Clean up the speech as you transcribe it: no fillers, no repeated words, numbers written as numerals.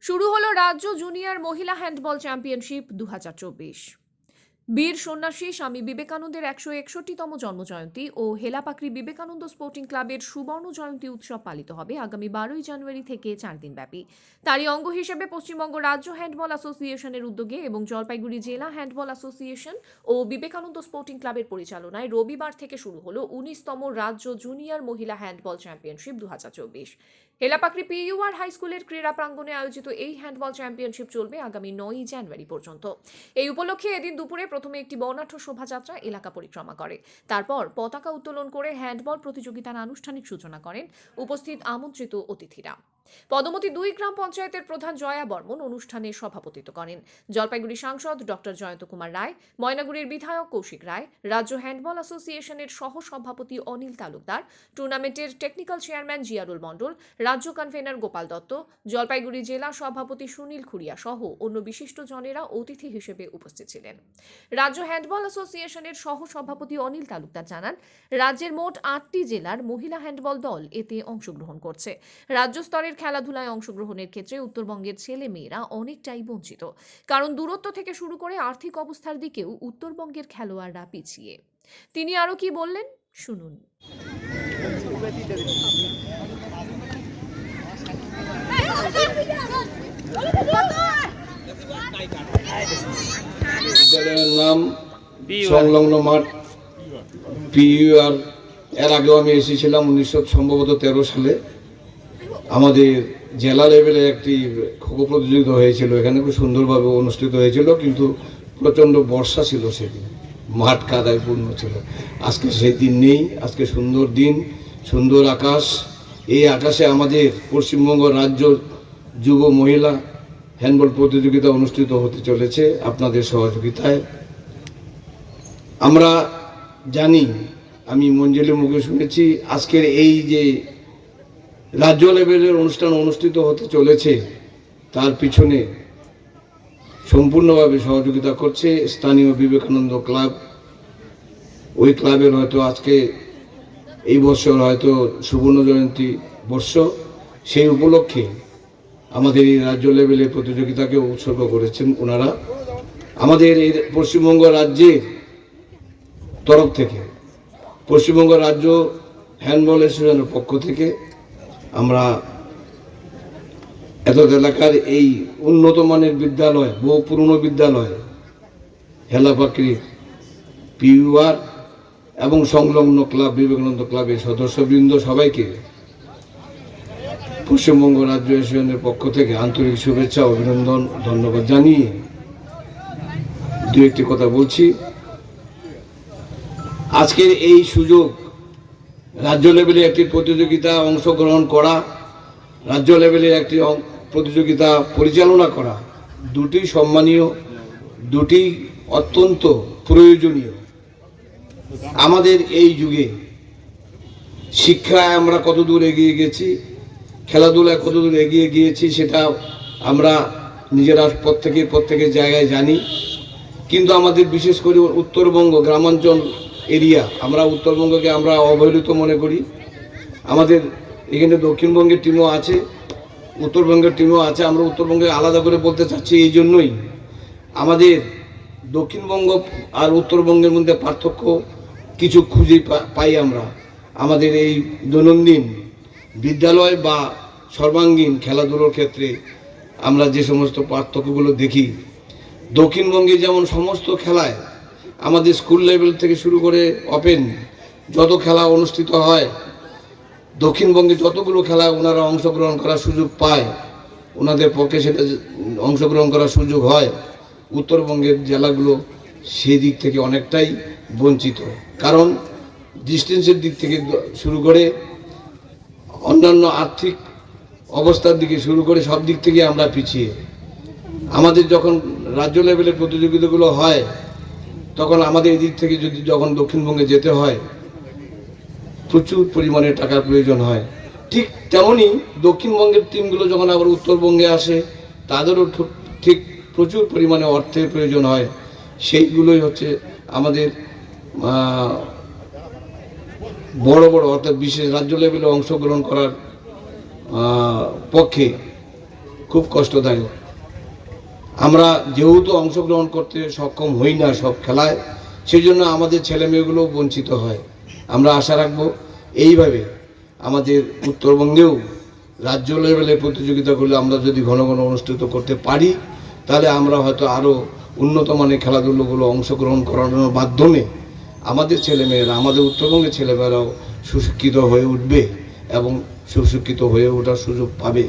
শুরু হলো রাজ্য জুনিয়র মহিলা হ্যান্ডবল চ্যাম্পিয়নশিপ 2024। বীর সন্ন্যাসী স্বামী বিবেকানন্দের 161তম জন্মজয়ন্তী ও হেলাপাকড়ি বিবেকানন্দ স্পোর্টিং ক্লাবের সুবর্ণ জয়ন্তী উৎসব পালিত হবে আগামী 12ই জানুয়ারি থেকে 4 দিন ব্যাপী। তারই অঙ্গ হিসেবে পশ্চিমবঙ্গ রাজ্য হ্যান্ডবল অ্যাসোসিয়েশনের উদ্যোগে এবং জলপাইগুড়ি জেলা হ্যান্ডবল অ্যাসোসিয়েশন ও বিবেকানন্দ স্পোর্টিং ক্লাবের পরিচালনায় রবিবার থেকে শুরু হলো 19তম রাজ্য জুনিয়র মহিলা হ্যান্ডবল চ্যাম্পিয়নশিপ 2024। হেলাপাকড়ি পিইউআর হাই স্কুলের ক্রীড়া প্রাঙ্গণে আয়োজিত এই হ্যান্ডবল চ্যাম্পিয়নশিপ চলবে আগামী 9ই জানুয়ারি পর্যন্ত। এই উপলক্ষে এদিন দুপুরে প্রথমে একটি বর্ণাঢ্য শোভাযাত্রা এলাকা পরিক্রমা করে। তারপর পতাকা উত্তোলন করে হ্যান্ডবল প্রতিযোগিতার আনুষ্ঠানিক সূচনা করেন উপস্থিত আমন্ত্রিত অতিথিরা। পদমতি 2 গ্রাম পঞ্চায়েতের প্রধান জয়া বর্মন অনুষ্ঠানে সভাপতিত্ব করেন। জলপাইগুড়ি সাংসদ ডক্টর জয়ন্ত কুমার রায়, ময়নাগুড়ির বিধায়ক কৌশিক রায়, রাজ্য হ্যান্ডবল অ্যাসোসিয়েশনের সহ সভাপতি অনিল তালুকদার, টুর্নামেন্টের টেকনিক্যাল চেয়ারম্যান জিয়ারুল মণ্ডল, রাজ্য কনভেনার গোপাল দত্ত, জলপাইগুড়ি জেলা সভাপতি সুনীল খুড়িয়া সহ অন্য বিশিষ্টজনেরা অতিথি হিসেবে উপস্থিত ছিলেন। রাজ্য হ্যান্ডবল অ্যাসোসিয়েশনের সহ সভাপতি অনিল তালুকদার জানান, রাজ্যের মোট 8টি জেলার মহিলা হ্যান্ডবল দল এতে অংশগ্রহণ করছে। রাজ্য স্তরের খেলাধুলায় অংশগ্রহণের ক্ষেত্রে উত্তরবঙ্গের ছেলে মেয়েরা অনেকটাই বঞ্চিত, কারণ দূরত্ব থেকে শুরু করে আর্থিক অবস্থার দিকেও উত্তরবঙ্গের খেলোয়াড়রা পিছিয়ে। তিনি আরো কি বললেন শুনুন। বিদ্যালয়ের নাম সংলগ্ন মাঠ পিইউআর। এর আগেও আমি এসেছিলাম 1913 সালে। আমাদের জেলা লেভেলে একটি খোখো প্রতিযোগিতা হয়েছিল, এখানে খুব সুন্দরভাবে অনুষ্ঠিত হয়েছিল, কিন্তু প্রচণ্ড বর্ষা ছিল সেদিন, মাঠ কাদায় পূর্ণ ছিল। আজকে সেই দিন নেই, আজকে সুন্দর দিন, সুন্দর আকাশ। এই আকাশে আমাদের পশ্চিমবঙ্গ রাজ্য যুব মহিলা হ্যান্ডবল প্রতিযোগিতা অনুষ্ঠিত হতে চলেছে আপনাদের সহযোগিতায়। আমরা জানি, আমি মঞ্জুলের মুখে শুনেছি, আজকের এই যে রাজ্য লেভেলের অনুষ্ঠান অনুষ্ঠিত হতে চলেছে তার পিছনে সম্পূর্ণভাবে সহযোগিতা করছে স্থানীয় বিবেকানন্দ ক্লাব। ওই ক্লাবের হয়তো আজকে এই বছর হয়তো সুবর্ণ জয়ন্তী বর্ষ, সেই উপলক্ষে আমাদের এই রাজ্য লেভেলের প্রতিযোগিতাকে উৎসর্গ করেছেন ওনারা। আমাদের এই পশ্চিমবঙ্গ রাজ্যের তরফ থেকে, পশ্চিমবঙ্গ রাজ্য হ্যান্ডবল অ্যাসোসিয়েশনের পক্ষ থেকে আমরা এত এলাকার এই উন্নত মানের বিদ্যালয়, বহু পুরনো বিদ্যালয় হেলাপাকড়ি পিইউআর এবং সংলগ্ন ক্লাব বিবেকানন্দ ক্লাবের সদস্যবৃন্দ সবাইকে পশ্চিমবঙ্গ রাজ্য অ্যাসোসিয়েশনের পক্ষ থেকে আন্তরিক শুভেচ্ছা, অভিনন্দন, ধন্যবাদ জানিয়ে দু একটি কথা বলছি। আজকের এই সুযোগ, রাজ্য লেভেলে একটি প্রতিযোগিতা অংশগ্রহণ করা, রাজ্য লেভেলে একটি প্রতিযোগিতা পরিচালনা করা, দুটি সম্মানীয়, দুটি অত্যন্ত প্রয়োজনীয়। আমাদের এই যুগে শিক্ষায় আমরা কতদূর এগিয়ে গেছি, খেলাধুলায় কতদূর এগিয়ে গিয়েছি সেটা আমরা নিজেরা প্রত্যেকের জায়গায় জানি। কিন্তু আমাদের বিশেষ করে উত্তরবঙ্গ গ্রামাঞ্চল এরিয়া, আমরা উত্তরবঙ্গকে আমরা অবহেলিত মনে করি। আমাদের এখানে দক্ষিণবঙ্গের টিমও আছে, উত্তরবঙ্গের টিমও আছে। আমরা উত্তরবঙ্গে আলাদা করে বলতে চাচ্ছি এই জন্যই, আমাদের দক্ষিণবঙ্গ আর উত্তরবঙ্গের মধ্যে পার্থক্য কিছু খুঁজে পাই আমরা। আমাদের এই দৈনন্দিন বিদ্যালয় বা সর্বাঙ্গীন খেলাধুলোর ক্ষেত্রে আমরা যে সমস্ত পার্থক্যগুলো দেখি, দক্ষিণবঙ্গে যেমন সমস্ত খেলায় আমাদের স্কুল লেভেল থেকে শুরু করে ওপেন যত খেলা অনুষ্ঠিত হয়, দক্ষিণবঙ্গে যতগুলো খেলা ওনারা অংশগ্রহণ করার সুযোগ পায়, ওনাদের পক্ষে সেটা অংশগ্রহণ করার সুযোগ হয়। উত্তরবঙ্গের জেলাগুলো সেই দিক থেকে অনেকটাই বঞ্চিত, কারণ ডিস্টেন্সের দিক থেকে শুরু করে অন্যান্য আর্থিক অবস্থার দিকে শুরু করে সব দিক থেকে আমরা পিছিয়ে। আমাদের যখন রাজ্য লেভেলের প্রতিযোগিতাগুলো হয় তখন আমাদের এই দিক থেকে যখন দক্ষিণবঙ্গে যেতে হয় প্রচুর পরিমাণে টাকার প্রয়োজন হয়। ঠিক তেমনই দক্ষিণবঙ্গের টিমগুলো যখন আবার উত্তরবঙ্গে আসে তাদেরও ঠিক প্রচুর পরিমাণে অর্থের প্রয়োজন হয়। সেইগুলোই হচ্ছে আমাদের বড় বড় অর্থাৎ বিশেষ রাজ্য লেভেলে অংশগ্রহণ করার পক্ষে খুব কষ্টদায়ক। আমরা যেহেতু অংশগ্রহণ করতে সক্ষম হই না সব খেলায়, সেই জন্য আমাদের ছেলেমেয়েগুলো বঞ্চিত হয়। আমরা আশা রাখব এইভাবে আমাদের উত্তরবঙ্গেও রাজ্য লেভেলের প্রতিযোগিতাগুলো আমরা যদি ঘন ঘন অনুষ্ঠিত করতে পারি, তাহলে আমরা হয়তো আরও উন্নত মানের খেলাধুলোগুলো অংশগ্রহণ করানোর মাধ্যমে আমাদের ছেলেমেয়েরা, আমাদের উত্তরবঙ্গের ছেলেমেয়েরাও সুশিক্ষিত হয়ে উঠবে এবং সুশিক্ষিত হয়ে ওঠার সুযোগ পাবে।